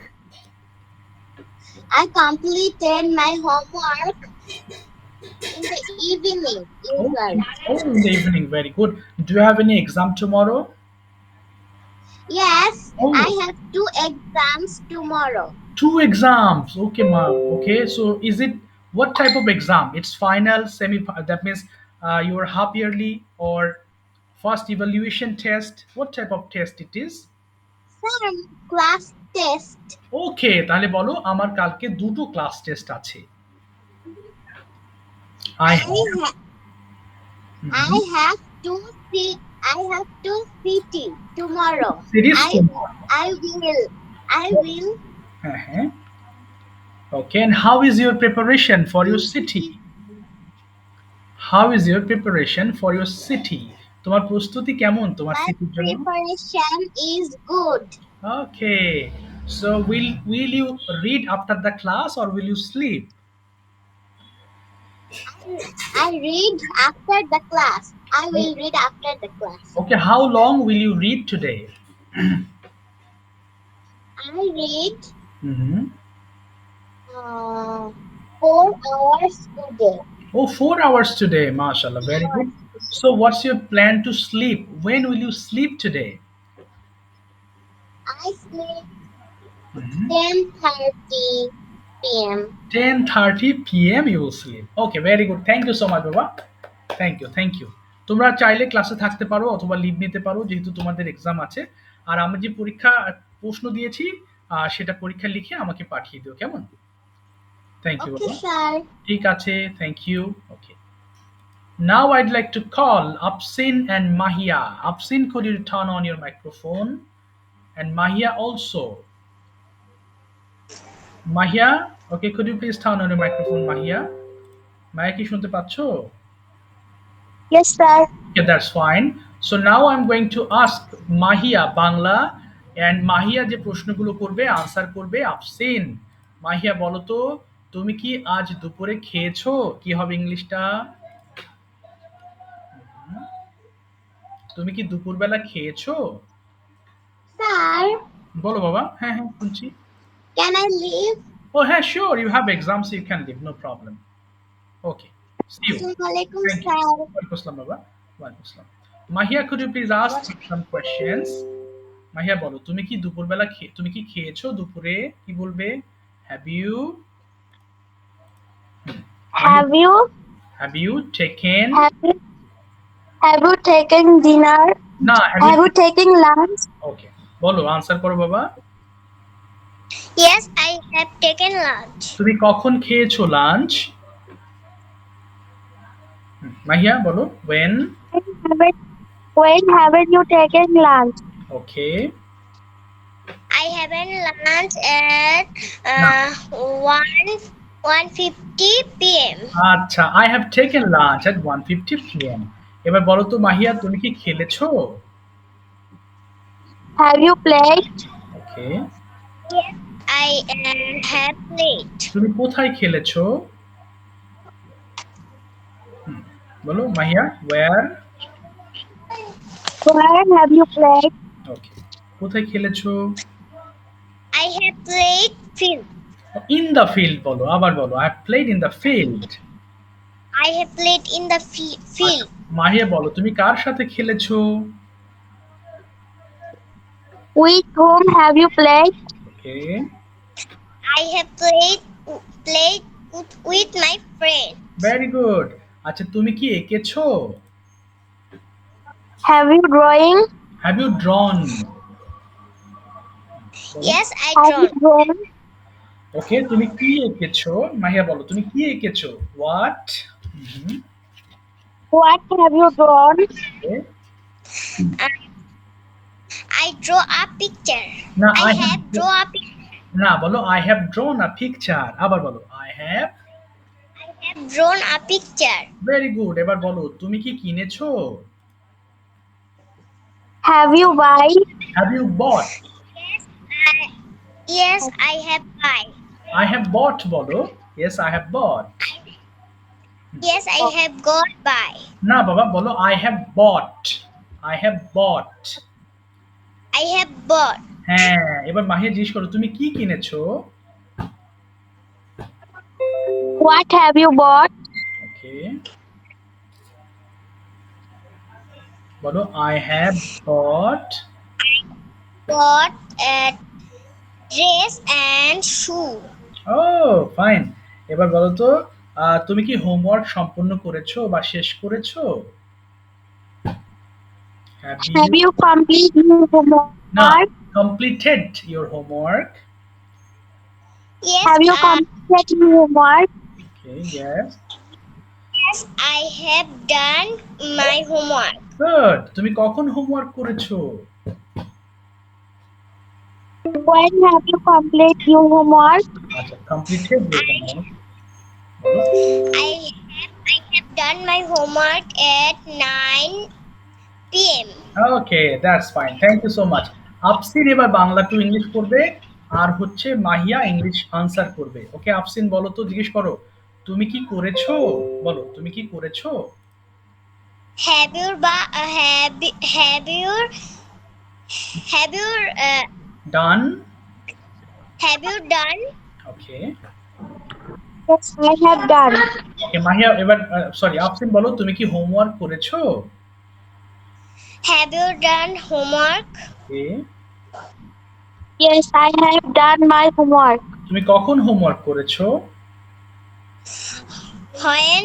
I completed my homework in the evening usually. Oh, in the evening. Very good. Do you have any exam tomorrow? Yes, Oh. I have 2 exams tomorrow. 2 exams. Okay, ma. Okay, so is it what type of exam? It's final, semi. That means your half yearly or first evaluation test. What type of test it is? Some class test. Okay, তাহলে বলো আমার কালকে দুটো class test আছে। I have. I have to see. I have to CT tomorrow. Series I will. Uh-huh. Okay, and how is your preparation for your city? How is your preparation for your city? তোমার প্রস্তুতি কেমন তোমার My সিটির জন্য? preparation is good. Okay, so will you read after the class or will you sleep? I read after the class. I will read after the class. Okay, how long will you read today? I read Mm-hmm. 4 hours today. Oh, 4 hours today, mashallah, very good. So what's your plan to sleep? When will you sleep today? I sleep 10:30 p.m. 10:30 p.m. you will sleep. Okay, very good. Thank you so much, Baba. Thank you. তোমরা চাইলে ক্লাসে থাকতে পারো অথবা leave নিতে পারো যেহেতু তোমাদের এক্সাম আছে। আর আমি যে পরীক্ষা প্রশ্ন দিয়েছি সেটা পরীক্ষা লিখে আমাকে পাঠিয়ে দিও, কেমন? থ্যাংক ইউ Okay, বাবা। sir. ঠিক আছে, thank you. Now I'd like to call Afsin and Mahia. Afsin, could you turn on your microphone? And Mahia also. Mahia, okay, could you please turn on your microphone, Mahia? Mahia কি শুনতে পাচ্ছো? Yes, sir. Okay, that's fine. So now I'm going to ask Mahia Bangla, and Mahia যে প্রশ্নগুলো করবে answer করবে আফসিন। মাহিয়া বলো তো, তুমি কি আজ দুপুরে খেয়েছো? কি হবে ইংলিশটা? তুমি কি দুপুরবেলা খেয়েছো? Sir, বলো বাবা। হ্যাঁ হ্যাঁ শুনছি। can I leave? Oh, yeah, sure. You have exams, so you can leave. No problem. Okay. See you. Assalamualaikum, Thank you. sir. Walaikum assalam, Baba. Walaikum assalam. Mahia, could you please ask some questions? Mahiya বলো, তুমি কি দুপুরবেলা তুমি কি খেয়েছো দুপুরে? কি বলবে? Have you Have you have you taken have you have you taken dinner? না have Have you you taken lunch? ওকে বলো আনসার করো বাবা। Yes, I have taken lunch. তুমি কখন খেয়েছো লাঞ্চ? মাহিয়া বলো when When haven't you taken lunch? Okay I haven't lunch at 1:50 p.m. আচ্ছা I have taken lunch at 1:50 p.m. এবার বলো তো মাহিয়া তুমি কি খেলেছো? Have you played? Okay Yes, I have played. তুমি কোথায় খেলেছো? বলো Mahiya where Where have you played? ওকে কোথায় খেলেছো? I have played field. in the field বলো আবার বলো I have played in the field. I have played in the field. Mahiya বলো তুমি কার সাথে খেলেছো? With whom have you played? Okay I have played with my friend. Very good. আচ্ছা তুমি কি এঁকেছো? Have you drawing? have you drawn? Yes, I Have you drawn. drawn? ওকে তুমি কি এঁকেছো? মাহিয়া বলো তুমি কি এঁকেছো? what What have you drawn? okay. I draw a picture. না I have draw a picture. না বলো I have drawn a picture আবার বলো I have Drawn a picture. Very good. এবার বলো তুমি কি কিনেছো? Have you buy? have you bought? Yes, I have buy. I have bought বলো yes I have bought। Yes, I have got buy. না বাবা বলো I have bought I have bought। I have bought. হ্যাঁ এবার মাহিয়া জিজ্ঞেস করো তুমি কি কিনেছো? What have you bought? ওকে বলো I have bought Bought a dress and shoe. ও ফাইন। এবার বলো তো তুমি কি হোমওয়ার্ক সম্পূর্ণ করেছো বা শেষ করেছো? Have Have you you complete your homework? না completed your homework? Yes, Have you completed your homework? Okay, yes. yes, I have done my homework. Good. তুমি কখন হোমওয়ার্ক করেছো? When have you completed your homework? আচ্ছা completed your homework. I have done my homework at 9 p.m. Okay, that's fine. Thank you so much. আফসিন এবার Bangla to English করবে আর হচ্ছে Mahiya English answer করবে। ওকে আফসিন বলো তো জিজ্ঞেস করো তুমি কি করেছো? বলো তুমি কি করেছো? Have you Done? have you done? Okay. Yes, I have done. Okay, Mahiya এবার সরি আফসিন বলো তুমি কি হোমওয়ার্ক করেছো? Have you done homework? Okay. Yes, I have done my homework. তুমি কখন হোমওয়ার্ক করেছো? When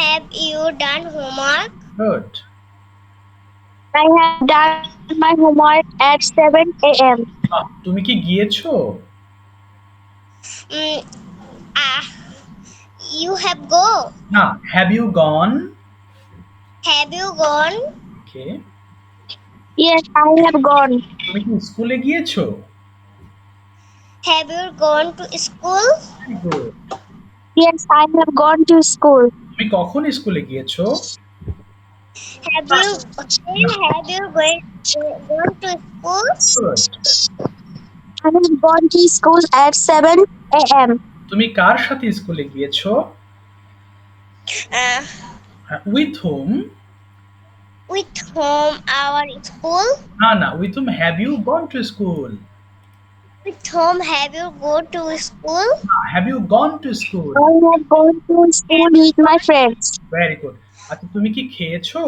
have you done homework? Good. I have done my homework at 7 a.m. তুমি কি গিয়েছো? Mm, you have go. না, have you gone? Have you gone? Okay. Yes, I have gone. তুমি কি স্কুলে গিয়েছো? Have you gone to school? Very good. Yes, I have gone to school. তুমি কখন স্কুলে গিয়েছো? Have you have you gone to school? Good. I have gone to school at 7 a.m. তুমি কার সাথে স্কুলে গিয়েছো? Uh, with whom? with whom our school? না না, with whom have you gone to school? With whom have you go to school? Have you gone to school? I have gone to school with my friends. Very good. আচ্ছা, তুমি কি খেয়েছো?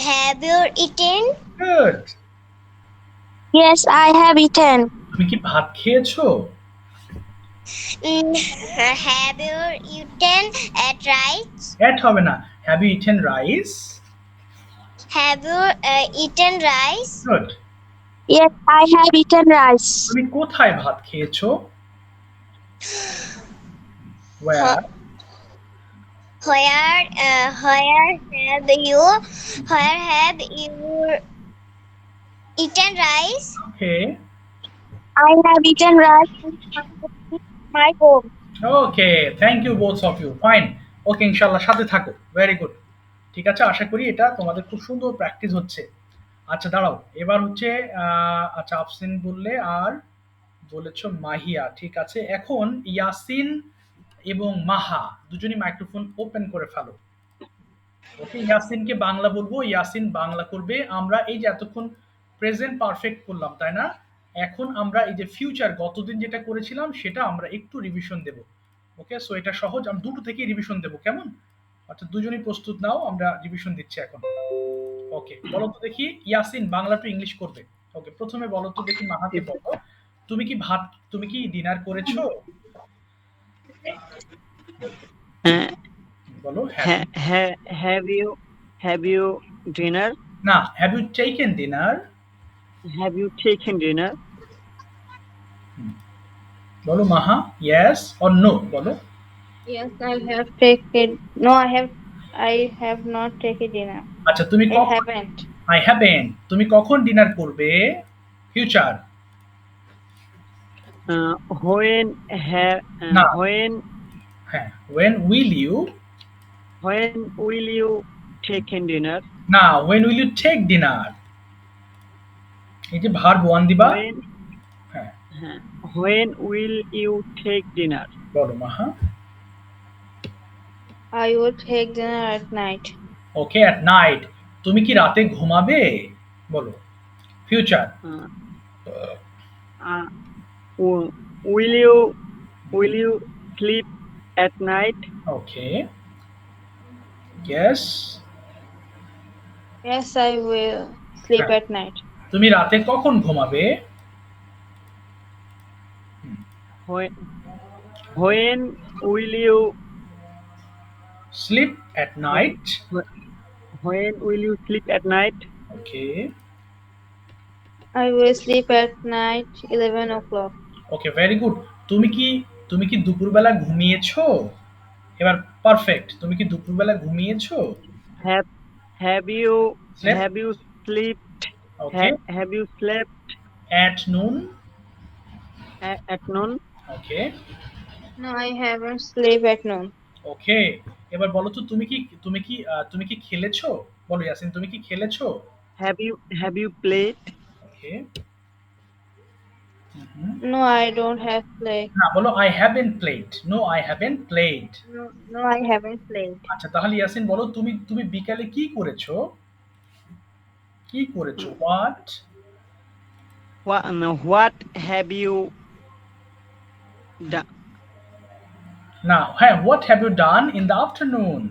Have you eaten? Good. Yes, I have eaten. তুমি কি ভাত খেয়েছো? Have you eaten at rice? Ate হবে না, have you eaten rice? Have you eaten rice? Good. Yes, I have eaten rice. তুমি কোথায় ভাত খেয়েছো? Where? Where have you eaten rice? Okay. I have eaten rice in my home. Okay, thank you both of you. Fine. Okay, ইনশাআল্লাহ সাথে থাকো। Very good. ঠিক আছে, আশা করি এটা তোমাদের খুব সুন্দর প্র্যাকটিস হচ্ছে। আচ্ছা দাঁড়াও, এবার হচ্ছে আচ্ছা আফসিন বললে আর বলেছো মাহিয়া, ঠিক আছে। এখন ইয়াসিন এবং মাহা দুজনই মাইক্রোফোন ওপেন করে ফেলো। ওকে, ইয়াসিনকে বাংলা বলবো, ইয়াসিন বাংলা করবে। আমরা এই যে এতক্ষণ প্রেজেন্ট পারফেক্ট করলাম, তাই না? এখন আমরা এই যে ফিউচার গতদিন যেটা করেছিলাম সেটা আমরা একটু রিভিশন দেব। ওকে, সো এটা সহজ, আমরা দুটো থেকেই রিভিশন দেব, কেমন? অর্থাৎ দুজনেই প্রস্তুত নাও, আমরা রিভিশন দিচ্ছি এখন। ওকে, বলো তো দেখি, ইয়াসিন বাংলা টু ইংলিশ করবে। ওকে, প্রথমে বলো তো দেখি, মাহাকে বলো, তুমি কি ডিনার করেছো? Uh, বলো হ্যাঁ। have you dinner? না, have you taken dinner? Have you taken dinner? বলো মাহা, ইয়েস অর নো বলো। Yes, I have taken. No, I have not taken dinner. আচ্ছা, তুমি I কখন? haven't. I haven't. তুমি কখন ডিনার করবে? ফিউচার। When have No. হ্যাঁ, when will you taken dinner? না, when will you take dinner? এই যে ভার্ব ওয়ান দিবা। When হ্যাঁ, when will you take dinner? বলো মাহা। I will take dinner at night. Okay, at night. তুমি কি রাতে ঘুমাবে? বলো future. Will you sleep at night? Okay, yes. Yes, I will sleep Yeah. at night. তুমি রাতে কখন ঘুমাবে? When will you slip at night. when will you sleep at night? Okay, I will sleep at night 11 o'clock. Okay, very good. তুমি কি দুপুরবেলা ঘুমিয়েছো? এবার perfect. তুমি কি দুপুরবেলা ঘুমিয়েছো? Have you Slept? slept? Okay, Have you slept at noon. at noon? Okay, No, I haven't sleep at noon. ওকে। এবার বলো তো তুমি কি খেলেছো? বলো ইয়াসিন, তুমি কি খেলেছো? Have you played? Okay, No, I don't have played. না, বলো I haven't played. No, I haven't played. No, I haven't played. আচ্ছা, তাহলে ইয়াসিন বলো, তুমি বিকালে কি করেছো? কি করেছো? What? What have you done? না, হ্যাঁ, what have you done in the afternoon?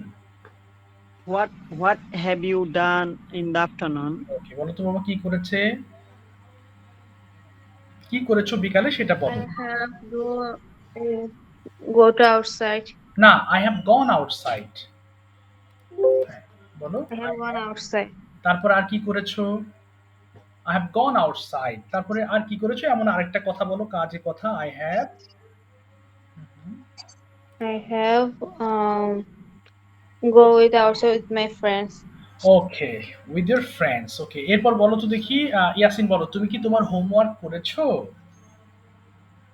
What have you done in the afternoon? Okay, বলো তো বাবা, কি করেছো বিকালে সেটা I বলো। have go to outside. না, আই হ্যাভ গন আউটসাইড। বলো। I have gone outside. তারপর আর কি করেছো? I have gone outside. তারপরে আর কি করেছো? এমন আরেকটা কথা বলো, কাজে কথা। I have I have go with outside with my friends. Okay, with your friends. Okay, এরপর বলো তো দেখি, ইয়াসিন বলো, তুমি কি তোমার হোমওয়ার্ক করেছো?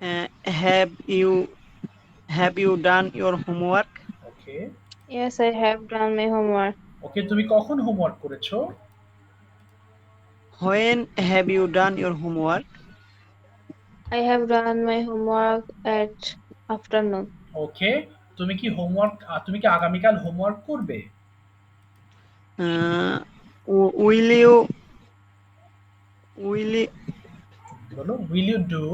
Uh, have you have you done your homework? Okay, Yes, I have done my homework. ওকে, তুমি কখন হোমওয়ার্ক করেছো? When have you done your homework? I have done my homework at afternoon. ওকে, তুমি কি আগামীকাল হোমওয়ার্ক করবে? Uh, will you will you বলো, will you do?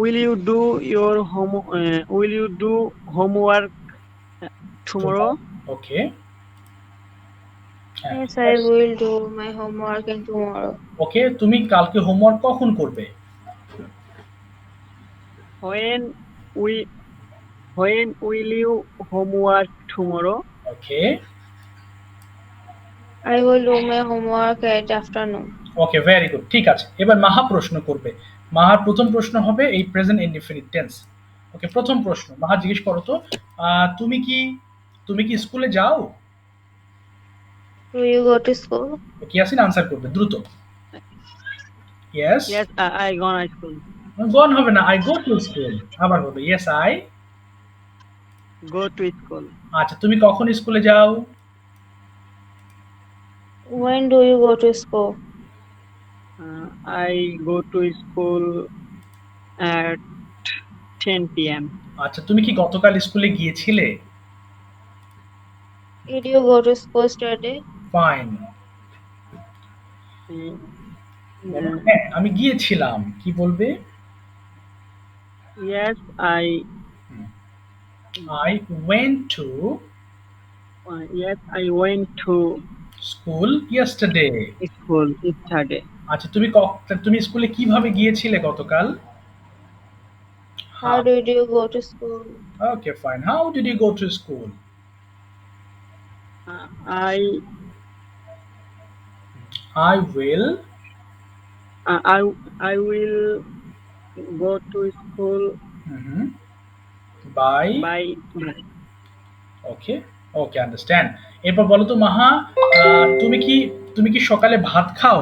will you do your will you do homework tomorrow? Okay, Yes, I will do my homework and tomorrow. Okay, তুমি কালকে homework কখন করবে? When we when will you homework tomorrow? Okay, I will do my homework at afternoon. Okay, very good, ঠিক আছে। এবার মাহা প্রশ্ন করবে। মাহার প্রথম প্রশ্ন হবে এই প্রেজেন্ট ইনডিফিনিট টেন্স। ওকে, প্রথম প্রশ্ন মাহা জিজ্ঞেস করো তো, তুমি কি স্কুলে যাও? Do you go to school? Okay, Yasin answer করবে দ্রুত। Yes. Yes, I gone school. গন হবে না, আই গো টু স্কুল। আবার হবে yes I. Go to school. আচ্ছা, তুমি কখন স্কুলে যাও? When do you go to school? I go to school at 10 p.m. আচ্ছা, তুমি কি গতকাল স্কুলে গিয়েছিলে? Did you go to school yesterday? Fine. হ্যাঁ, আমি গিয়েছিলাম, কি বলবে? Yes, I went to yes, I went to school yesterday. school yesterday. আচ্ছা, তুমি স্কুলে কিভাবে গিয়েছিলে গতকাল? How did you go to school? Okay, fine. How did you go to school? I I will I will go to school by. by okay, okay, understand. এরপর বলো তো মাহা, তুমি কি সকালে ভাত খাও?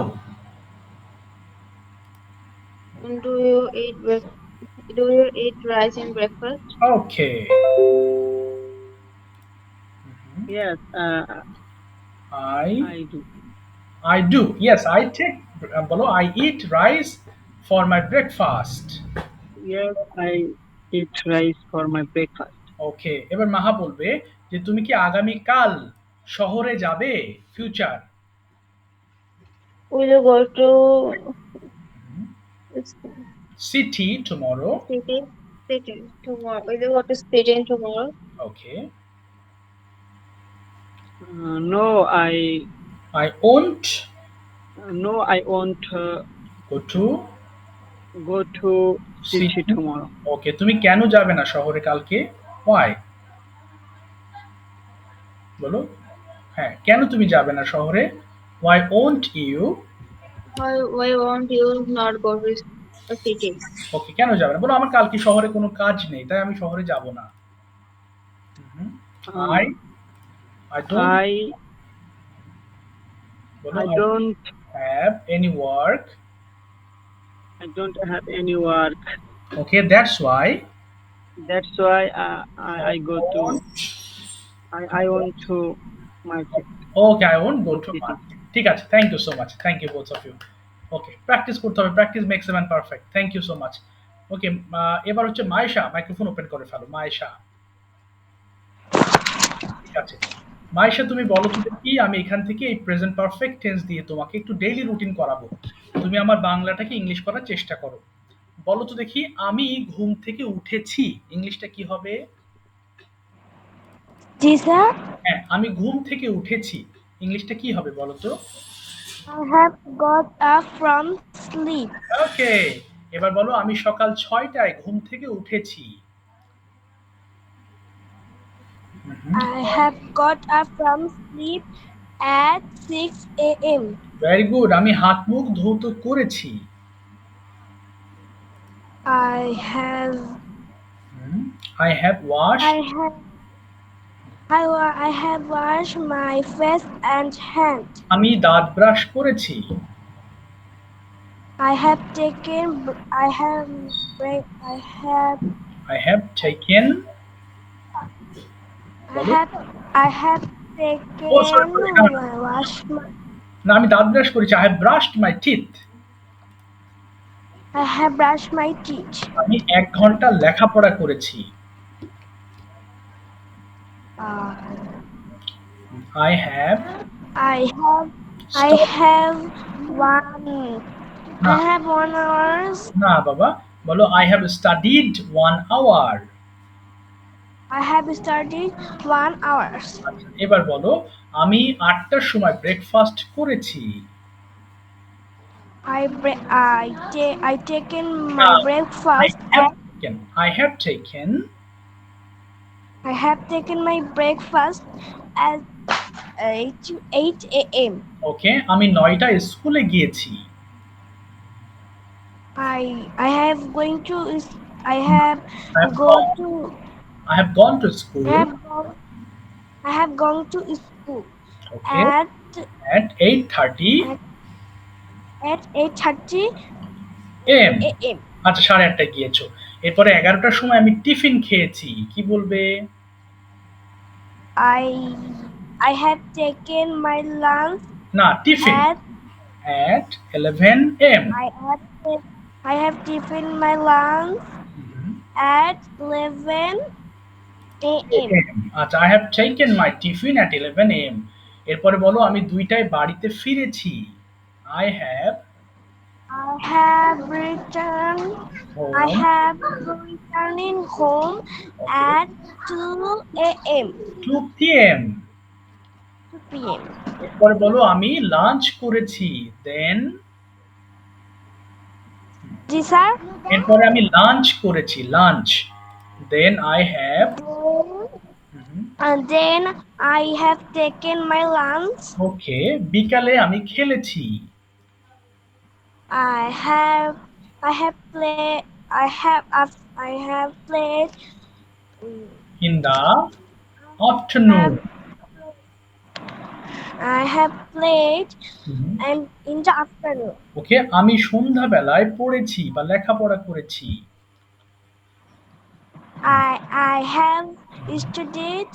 And do you eat rice in breakfast? Okay, yes, I I do. do, yes, I take, বলো, I eat rice for my breakfast. Yes, I eat rice for my breakfast. ওকে, এবার মাহা বলবে যে তুমি কি আগামীকাল শহরে যাবে? Future. Will you go to city tomorrow. city tomorrow? Will you go to city tomorrow? Okay, No, I won't I won't go to go to city City? tomorrow. Okay, তুমি কেন যাবে না শহরে কালকে? why? বলো, হ্যাঁ, কেন তুমি যাবে না শহরে? why won't you? Why won't you not go to the city? ওকে, কেন যাবে না? বলো, আমার কালকে শহরে কোনো কাজ নেই, তাই আমি শহরে যাব না। I don't I বলো, I don't have any work. I don't have any work. Okay, that's why That's why I go to I want to market. Okay, I won't go to market. ঠিক আছে, thank you so much, thank you both of you. Okay, practice করতে হবে, practice makes a man perfect. Thank you so much. Okay, এবার হচ্ছে Maisha, microphone open করে ফেলো মায়েশা। ঠিক আছে, মায়েশা, তুমি বলো তো দেখি, আমি এখান থেকে এই প্রেজেন্ট পারফেক্ট টেন্স দিয়ে তোমাকে একটু ডেইলি রুটিন করাবো। তুমি আমার বাংলাটাকে ইংলিশ করার চেষ্টা করো। বলো তো দেখি, আমি ঘুম থেকে উঠেছি, ইংলিশটা কি হবে? জি স্যার। হ্যাঁ, আমি ঘুম থেকে উঠেছি, ইংলিশটা কি হবে বলো তো? I have got up from sleep. ওকে, এবার বলো, আমি সকাল 6টায় ঘুম থেকে উঠেছি। I have got up from sleep at 6 a.m. Very good, আমি হাত মুখ ধৌত করেছি। I have I have washed. I have washed my face and hand. আমি দাঁত ব্রাশ করেছি। I have taken I have break I have I have taken. বলো। I have taken Oh, sorry, sorry. না, না, wash my না, আমি দাঁত brush করেছি। I have brushed my teeth. I have brushed my teeth. আমি 1 ঘন্টা লেখাপড়া করেছি। Uh, I have I have one না, I have 1 hours. না বাবা, বলো I have studied 1 hour. I have studied 1 hours. আচ্ছা, এবার বলো আমি 8টার সময় ব্রেকফাস্ট করেছি। I taken না, my I breakfast have at taken. I have taken. I have taken my breakfast at 8 a.m. ওকে, আমি 9টায় স্কুলে গিয়েছি। I have going to I have I have go gone, to I have gone to school. I have gone to school Okay, at 8:30 at 8:30 am. a.m. আচ্ছা, 8:30টায় গিয়েছো। এরপরে 11টার সময় আমি tiffin খেয়েছি। কি বলবে? I have taken my lunch না, tiffin. at 11 am. I have taken my lunch Mhm. at 11 a.m. আচ্ছা, I have taken my tiffin at 11 am. এরপরে বলো আমি 2টায় বাড়িতে ফিরেছি। I have returned home. I have returning home at 2 a.m. 2 p.m. 2 p.m. এরপরে বলো আমি লাঞ্চ করেছি। Then জি স্যার এরপরে আমি লাঞ্চ করেছি, lunch. Then I have and then I have taken my lunch. ওকে, বিকালে আমি খেলেছি। I have played In the afternoon. I have played Mhm. and in the afternoon. ওকে, আমি সন্ধ্যাবেলায় পড়েছি বা লেখাপড়া করেছি। I have studied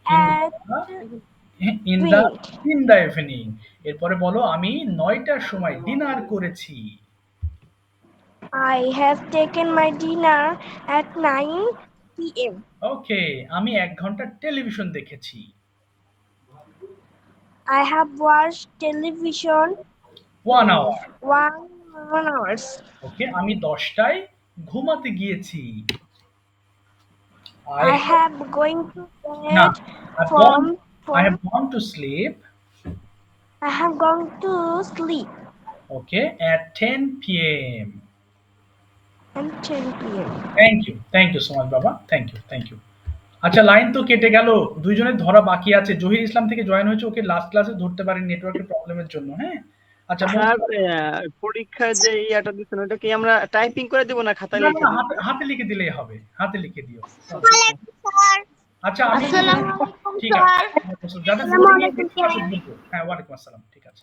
at in the evening. এরপরে বলো আমি 9টার সময় ডিনার করেছি। I have taken my dinner at 9 p.m. ওকে, আমি 1 ঘন্টা টেলিভিশন দেখেছি। I have watched television 1 hour. 1 hours. ওকে, আমি 10টায় ঘুমাতে গিয়েছি। I have going to না, bed from I have gone to sleep. I have gone to sleep Okay, at 10 p.m. at 10 p.m. Thank you so much বাবা, thank you. আচ্ছা, line তো কেটে গেল, দুইজনের ধরা বাকি আছে। জহির ইসলাম থেকে জয়েন হয়েছে, ওকে লাস্ট ক্লাসে ধরতে পারেন নেটওয়ার্কের প্রবলেমের জন্য। হ্যাঁ, আচ্ছা স্যার পরীক্ষার যে ইয়াটা দিচ্ছেন ওটা কি আমরা টাইপিং করে দেব না খাতায় না, লিখে না, দেব? হাতে লিখে দিলেই হবে, হাতে লিখে দিও। স্যার আচ্ছা, আমি আসসালামু আলাইকুম ঠিক স্যার আছে, যাদের বোরিং লাগবে ঠিক আছে বলবো। হ্যাঁ, ওয়ালাইকুম আসসালাম, ঠিক আছে।